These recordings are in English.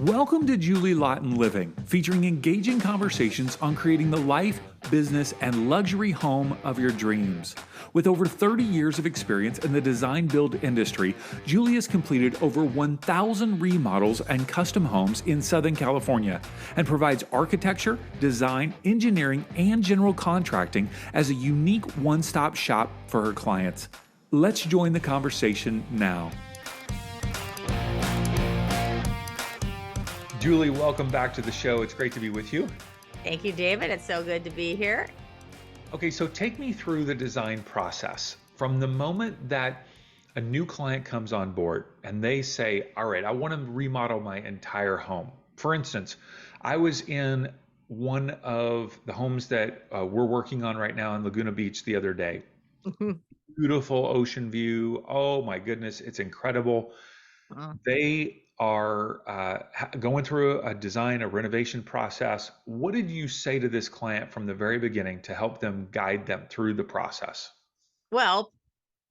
Welcome to Julie Laughton Living, featuring engaging conversations on creating the life, business, and luxury home of your dreams. With over 30 years of experience in the design build industry, Julie has completed over 1,000 remodels and custom homes in Southern California and provides architecture, design, engineering, and general contracting as a unique one-stop shop for her clients. Let's join the conversation now. Julie, welcome back to the show. It's great to be with you. Thank you, David. It's so good to be here. Okay, so take me through the design process from the moment that a new client comes on board and they say, all right, I want to remodel my entire home. For instance, I was in one of the homes that we're working on right now in Laguna Beach the other day. Beautiful ocean view. Oh my goodness, it's incredible. They are going through a renovation process. What did you say to this client from the very beginning to help them guide them through the process? Well,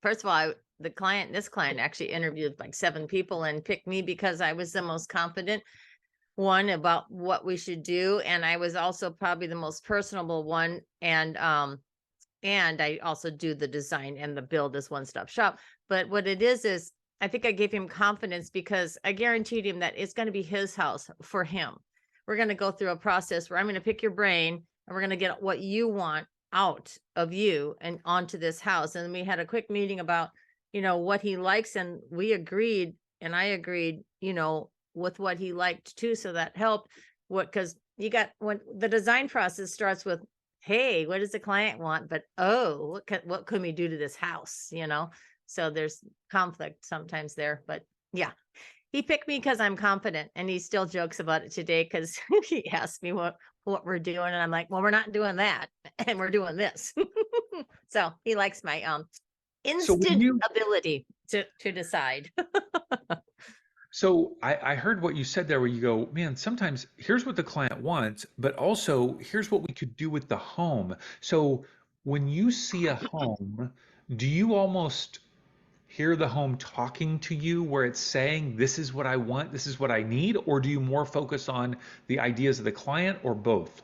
first of all, this client actually interviewed like 7 people and picked me because I was the most confident one about what we should do. And I was also probably the most personable one. And I also do the design and the build as one-stop shop. But what it is I think I gave him confidence because I guaranteed him that it's going to be his house for him. We're going to go through a process where I'm going to pick your brain and we're going to get what you want out of you and onto this house. And we had a quick meeting about, what he likes, and we agreed, and I agreed, with what he liked too. So that helped. Because when the design process starts with, hey, what does the client want? But, what can we do to this house? So there's conflict sometimes there, but yeah, he picked me because I'm confident, and he still jokes about it today because he asked me what we're doing, and I'm like, well, we're not doing that, and we're doing this. So he likes my instant ability to decide. So I heard what you said there where you go, man, sometimes here's what the client wants, but also here's what we could do with the home. So when you see a home, do you almost hear the home talking to you where it's saying, this is what I want, this is what I need? Or do you more focus on the ideas of the client, or both?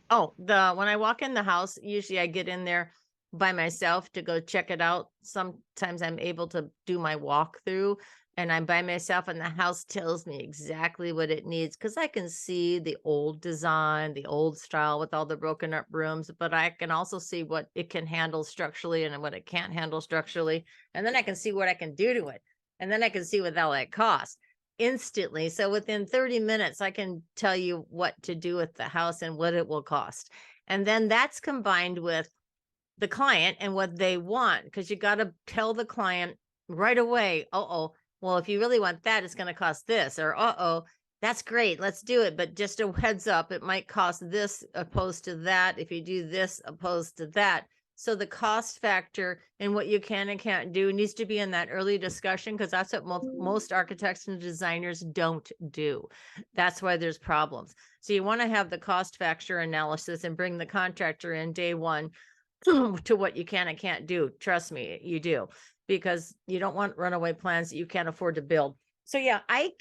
When I walk in the house, usually I get in there by myself to go check it out. Sometimes I'm able to do my walkthrough and I'm by myself, and the house tells me exactly what it needs because I can see the old design, the old style with all the broken up rooms, but I can also see what it can handle structurally and what it can't handle structurally. And then I can see what I can do to it. And then I can see what all that costs instantly. So within 30 minutes, I can tell you what to do with the house and what it will cost. And then that's combined with the client and what they want, because you got to tell the client right away, well, if you really want that, it's going to cost this, or, that's great, let's do it. But just a heads up, it might cost this opposed to that. If you do this opposed to that. So the cost factor and what you can and can't do needs to be in that early discussion, because that's what most architects and designers don't do. That's why there's problems. So you want to have the cost factor analysis and bring the contractor in day one to what you can and can't do. Trust me, you do, because you don't want runaway plans that you can't afford to build. So yeah, I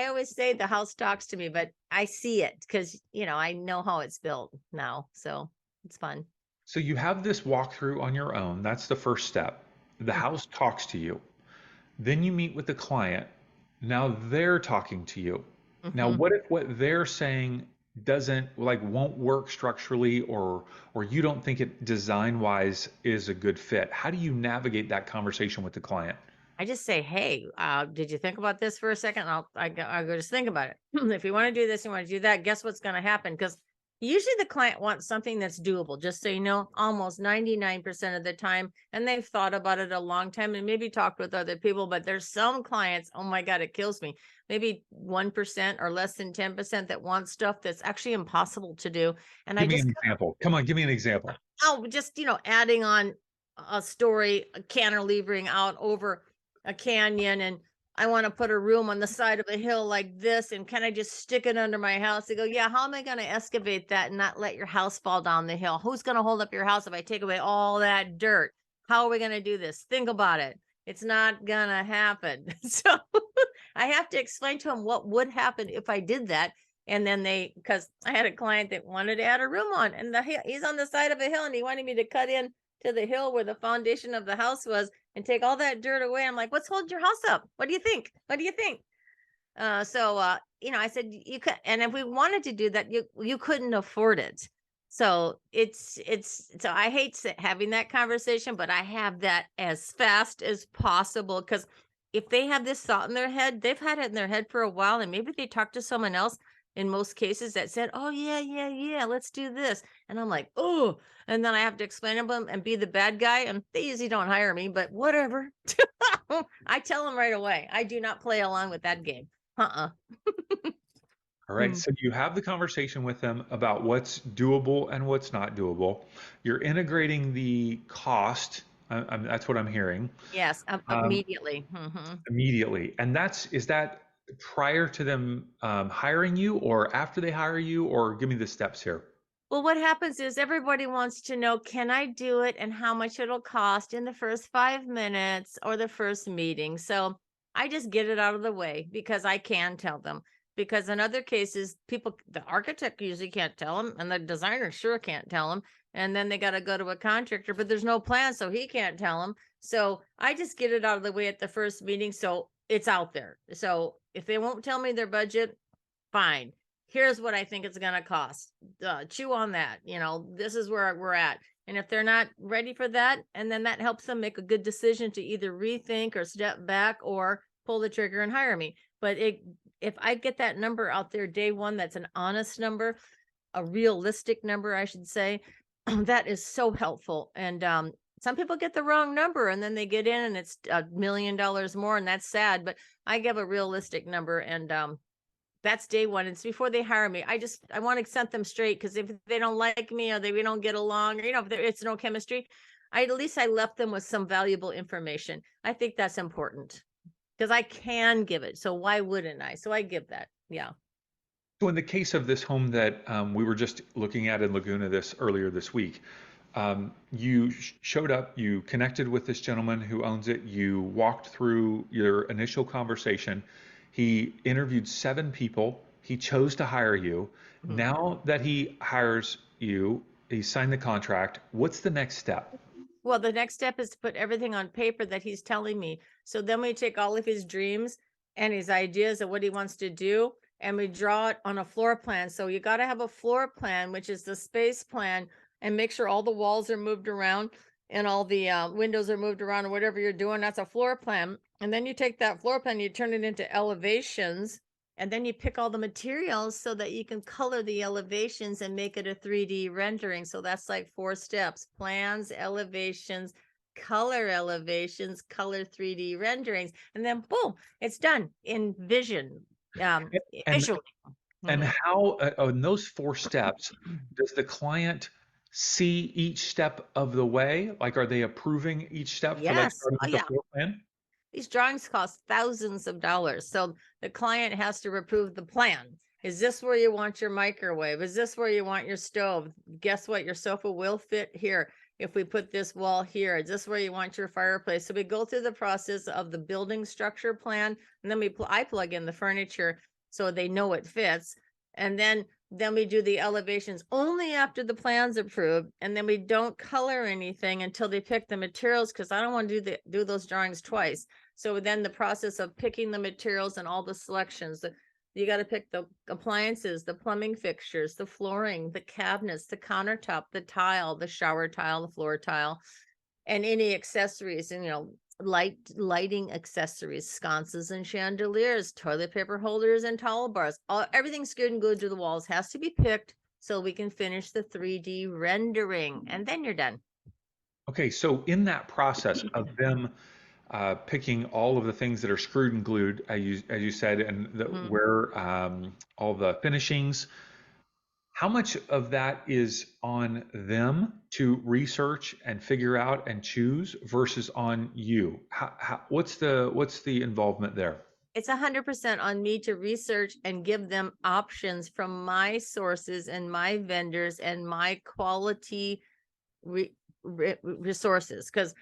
always say the house talks to me, but I see it because, I know how it's built now. So it's fun. So you have this walkthrough on your own. That's the first step. The house talks to you. Then you meet with the client. Now they're talking to you. Now, what if what they're saying won't work structurally, or you don't think it design wise is a good fit? How do you navigate that conversation with the client? I just say, hey, did you think about this for a second? I'll go just think about it. If you want to do this, you want to do that, guess what's going to happen? Because usually the client wants something that's doable, just so you know, almost 99% of the time. And they've thought about it a long time and maybe talked with other people, but there's some clients, oh my God, it kills me. Maybe 1% or less than 10% that want stuff that's actually impossible to do. And Give me an example. Come on, give me an example. Just, adding on a story, a cantilevering out over a canyon, and I want to put a room on the side of a hill like this, and can I just stick it under my house? They go, yeah, how am I going to excavate that and not let your house fall down the hill? Who's going to hold up your house if I take away all that dirt? How are we going to do this? Think about it. It's not going to happen. So I have to explain to them what would happen if I did that. And then because I had a client that wanted to add a room on, and he's on the side of a hill, and he wanted me to cut in to the hill where the foundation of the house was and take all that dirt away. I'm like, what's holding your house up? What do you think? What do you think? I said you could, and if we wanted to do that, you couldn't afford it. So so I hate having that conversation, but I have that as fast as possible, because if they have this thought in their head, they've had it in their head for a while, and maybe they talked to someone else in most cases that said, "Oh yeah, yeah, yeah, let's do this," and I'm like, "Oh," and then I have to explain to them and be the bad guy, and they usually don't hire me, but whatever. I tell them right away, I do not play along with that game. Uh-uh. All right. Mm. So you have the conversation with them about what's doable and what's not doable. You're integrating the cost. That's what I'm hearing. Yes, Um, immediately. immediately. And is that prior to them hiring you or after they hire you, or give me the steps here? Well, what happens is everybody wants to know, can I do it and how much it'll cost in the first 5 minutes or the first meeting? So I just get it out of the way because I can tell them. Because in other cases, the architect usually can't tell them, and the designer sure can't tell them. And then they got to go to a contractor, but there's no plan, so he can't tell them. So I just get it out of the way at the first meeting, so it's out there. So if they won't tell me their budget, fine. Here's what I think it's going to cost. Chew on that. This is where we're at. And if they're not ready for that, and then that helps them make a good decision to either rethink or step back or pull the trigger and hire me. But if I get that number out there day one, that's an honest number, a realistic number, I should say, that is so helpful. And some people get the wrong number, and then they get in and it's $1 million more, and that's sad. But I give a realistic number, and that's day one. It's before they hire me. I want to set them straight, because if they don't like me, or we don't get along, or if it's no chemistry, at least I left them with some valuable information. I think that's important because I can give it. So why wouldn't I? So I give that. Yeah. So in the case of this home that we were just looking at in Laguna earlier this week, you showed up, you connected with this gentleman who owns it, you walked through your initial conversation. He interviewed 7 people. He chose to hire you. Mhm. Now that he hires you, he signed the contract. What's the next step? Well, the next step is to put everything on paper that he's telling me. So then we take all of his dreams and his ideas of what he wants to do, and we draw it on a floor plan. So you got to have a floor plan, which is the space plan, and make sure all the walls are moved around and all the windows are moved around, or whatever you're doing. That's a floor plan. And then you take that floor plan, you turn it into elevations, and then you pick all the materials so that you can color the elevations and make it a 3D rendering. So that's like 4 steps: plans, elevations, color 3D renderings. And then boom, it's done in vision, And visually. and Mhm. how in those 4 steps does the client see each step of the way? Like, are they approving each step for like Yes. starting Oh, with the yeah. floor plan? These drawings cost thousands of dollars. So the client has to approve the plan. Is this where you want your microwave? Is this where you want your stove? Guess what? Your sofa will fit here if we put this wall here. Is this where you want your fireplace? So we go through the process of the building structure plan, and then I plug in the furniture so they know it fits. And then we do the elevations only after the plan's approved, and then we don't color anything until they pick the materials, because I don't want to do those drawings twice. So then the process of picking the materials and all the selections, you got to pick the appliances, the plumbing fixtures, the flooring, the cabinets, the countertop, the tile, the shower tile, the floor tile, and any accessories, and lighting accessories, sconces and chandeliers, toilet paper holders and towel bars. Everything's good and glued to the walls has to be picked so we can finish the 3D rendering, and then you're done. Okay, so in that process of them picking all of the things that are screwed and glued, as you said, and Mhm. where all the finishings, how much of that is on them to research and figure out and choose versus on you? What's the involvement there? It's 100% on me to research and give them options from my sources and my vendors and my quality resources. Because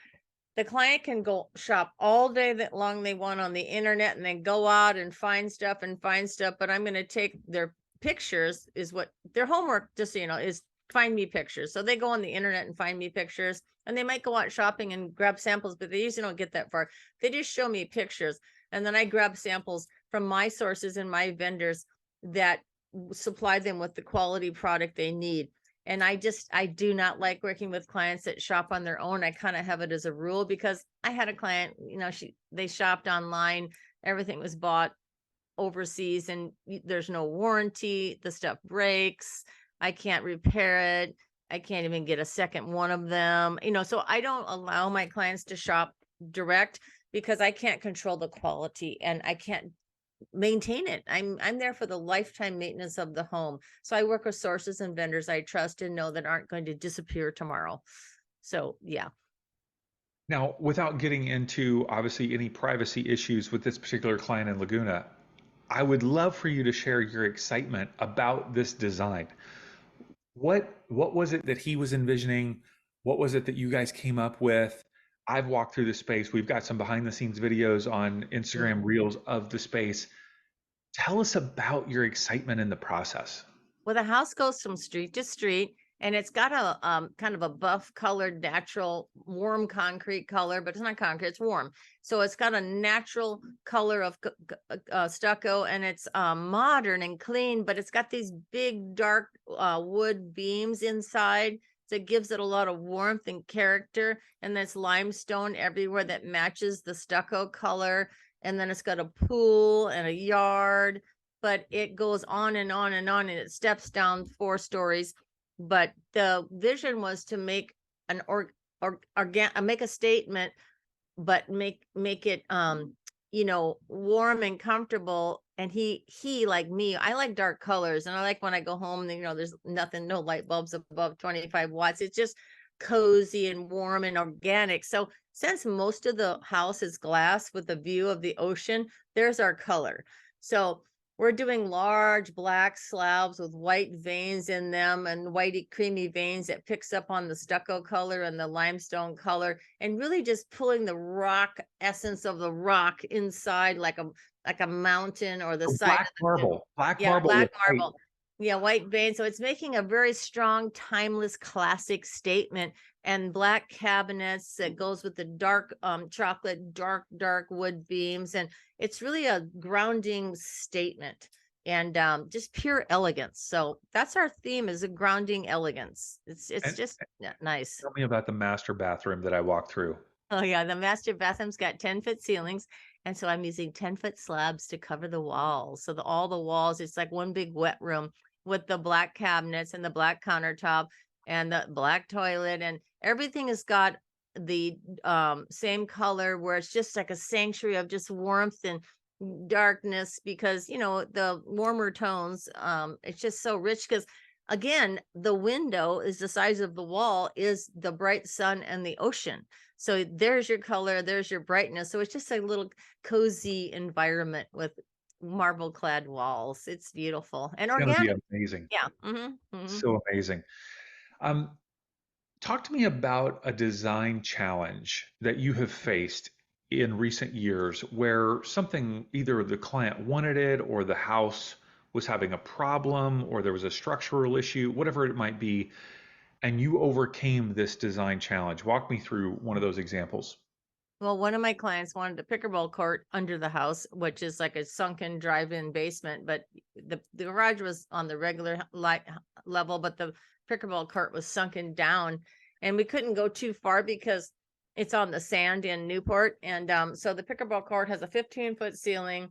the client can go shop all day that long they want on the internet and then go out and find stuff, but I'm going to take their pictures is what their homework, just so you know, is find me pictures. So they go on the internet and find me pictures, and they might go out shopping and grab samples, but they usually don't get that far. They just show me pictures, and then I grab samples from my sources and my vendors that supply them with the quality product they need. And I do not like working with clients that shop on their own. I kind of have it as a rule, because I had a client, they shopped online, everything was bought overseas, and there's no warranty, the stuff breaks, I can't repair it, I can't even get a second one of them, so I don't allow my clients to shop direct, because I can't control the quality and I can't maintain it. I'm there for the lifetime maintenance of the home. So I work with sources and vendors I trust and know that aren't going to disappear tomorrow. So yeah. Now, without getting into obviously any privacy issues with this particular client in Laguna, I would love for you to share your excitement about this design. What was it that he was envisioning? What was it that you guys came up with? I've walked through the space. We've got some behind the scenes videos on Instagram Reels of the space. Tell us about your excitement in the process. Well, the house goes from street to street, and it's got a kind of a buff colored, natural, warm concrete color, but it's not concrete, it's warm. So it's got a natural color of stucco, and it's modern and clean, but it's got these big, dark wood beams inside. So it gives it a lot of warmth and character. And there's limestone everywhere that matches the stucco color. And then it's got a pool and a yard, but it goes on and on and on, and it steps down 4 stories. But the vision was to make an make a statement, but make it warm and comfortable. And he like me, I like dark colors, and I like when I go home, there's no light bulbs above 25 watts. It's just cozy and warm and organic. So since most of the house is glass with a view of the ocean, there's our color. So we're doing large black slabs with white veins in them, and whitey creamy veins that picks up on the stucco color and the limestone color, and really just pulling the rock essence of the rock inside, like a mountain, or the side Black of marble, black yeah, marble. black marble. Yeah, white vein. So it's making a very strong, timeless, classic statement. And black cabinets that goes with the dark chocolate, dark wood beams. And it's really a grounding statement, and just pure elegance. So that's our theme, is a grounding elegance. It's And just nice. tell me about the master bathroom that I walked through. Oh yeah, the master bathroom's got 10-foot ceilings, and so I'm using 10-foot slabs to cover the walls. So all the walls, it's like one big wet room with the black cabinets and the black countertop and the black toilet, and everything has got the same color, where it's just like a sanctuary of just warmth and darkness, because the warmer tones, it's just so rich, because again, the window is the size of the wall, is the bright sun and the ocean. So there's your color, there's your brightness. So it's just a little cozy environment with marble clad walls. It's beautiful and It's going to be organic. amazing. Yeah. So amazing. Um, Talk to me about a design challenge that you have faced in recent years where something, either the client wanted it or the house was having a problem or there was a structural issue, whatever it might be, and you overcame this design challenge. Walk me through one of those examples. Well, one of my clients wanted a pickleball court under the house, which is like a sunken drive-in basement, but the garage was on the regular level, but the pickleball court was sunken down, and we couldn't go too far because it's on the sand in Newport. And so the pickleball court has a 15-foot ceiling,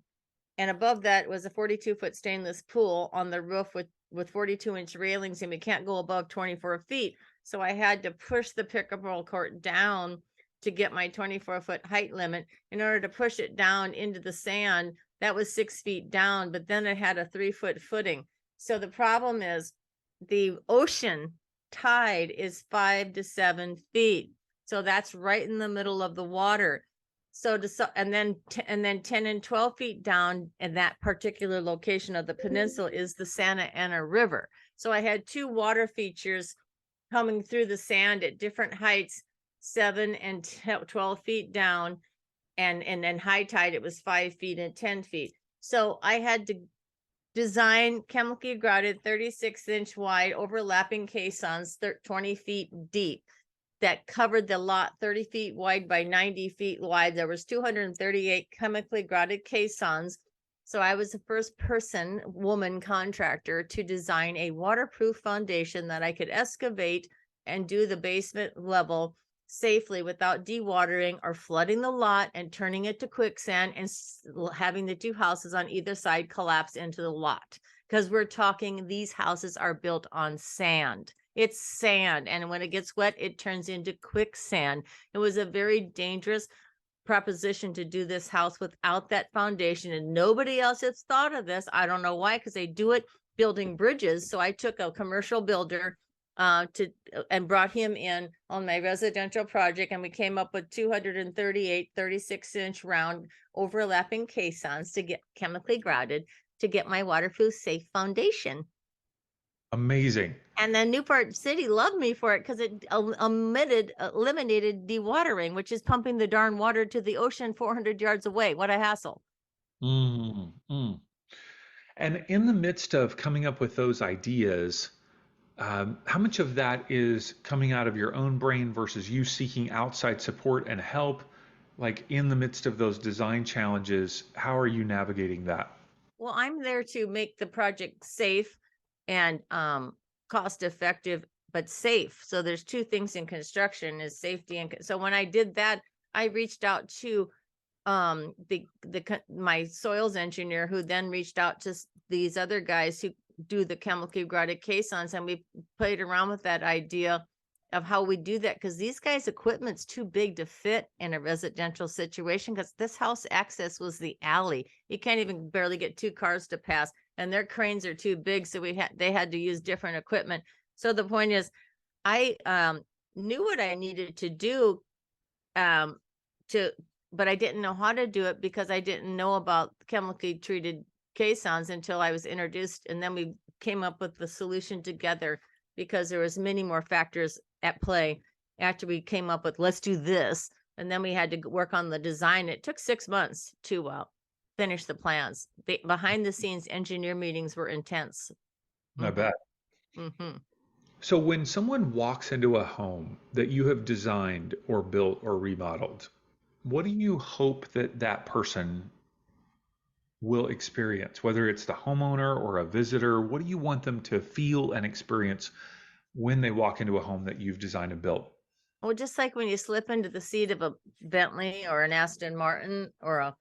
and above that was a 42-foot stainless pool on the roof with 42-inch railings, and we can't go above 24 feet. So I had to push the pickleball court down to get my 24-foot height limit. In order to push it down into the sand, that was 6 feet down, but then it had a 3-foot footing. So the problem is the ocean tide is 5 to 7 feet. So that's right in the middle of the water. So and then 10 and 12 feet down in that particular location of the peninsula is the Santa Ana River. So I had 2 water features coming through the sand at different heights. 7 and 12 feet down. And then high tide, it was 5 feet and 10 feet. So I had to design chemically grouted 36-inch wide overlapping caissons 20 feet deep that covered the lot 30 feet wide by 90 feet wide. There was 238 chemically grouted caissons. So I was the first woman contractor to design a waterproof foundation that I could excavate and do the basement level safely without dewatering or flooding the lot and turning it to quicksand and having the two houses on either side collapse into the lot. Because we're talking, these houses are built on sand. It's sand. And when it gets wet, it turns into quicksand. It was a very dangerous proposition to do this house without that foundation. And nobody else has thought of this. I don't know why, because they do it building bridges. So I took a commercial builder and brought him in on my residential project, and we came up with 238 36-inch round overlapping caissons to get chemically grouted to get my waterproof safe foundation. Amazing. And then Newport City loved me for it because it eliminated dewatering, which is pumping the darn water to the ocean 400 yards away. What a hassle. And in the midst of coming up with those ideas, how much of that is coming out of your own brain versus you seeking outside support and help? Like in the midst of those design challenges, how are you navigating that? Well, I'm there to make the project safe and cost effective, but safe. So there's two things in construction: is safety. And so when I did that, I reached out to my soils engineer, who then reached out to these other guys who do the chemically grouted caissons, and we played around with that idea of how we do that, because these guys' equipment's too big to fit in a residential situation, because this house access was the alley. You can't even barely get two cars to pass, and their cranes are too big, so they had to use different equipment. So the point is, I knew what I needed to do but I didn't know how to do it, because I didn't know about chemically treated caissons until I was introduced, and then we came up with the solution together, because there was many more factors at play after we came up with, let's do this. And then we had to work on the design. It took 6 months to finish the plans. Behind the scenes engineer meetings were intense. I bet. Mm-hmm. So when someone walks into a home that you have designed or built or remodeled, what do you hope that that person will experience, whether it's the homeowner or a visitor? What do you want them to feel and experience when they walk into a home that you've designed and built? Well, just like when you slip into the seat of a Bentley or an Aston Martin or a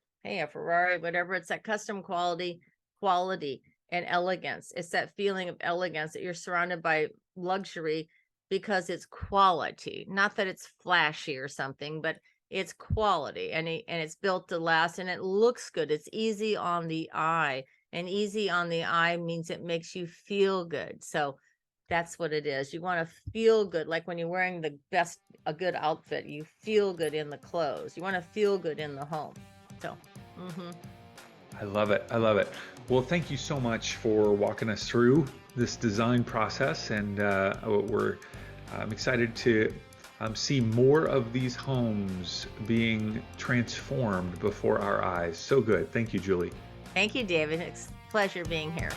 Ferrari, whatever, it's that custom quality and elegance. It's that feeling of elegance, that you're surrounded by luxury because it's quality. Not that it's flashy or something, but it's quality, and it's built to last, and it looks good. It's easy on the eye, and easy on the eye means it makes you feel good. So that's what it is. You want to feel good. Like when you're wearing a good outfit, you feel good in the clothes. You want to feel good in the home. So, I love it. I love it. Well, thank you so much for walking us through this design process, and I'm excited to see more of these homes being transformed before our eyes. So good. Thank you, Julie. Thank you, David. It's a pleasure being here.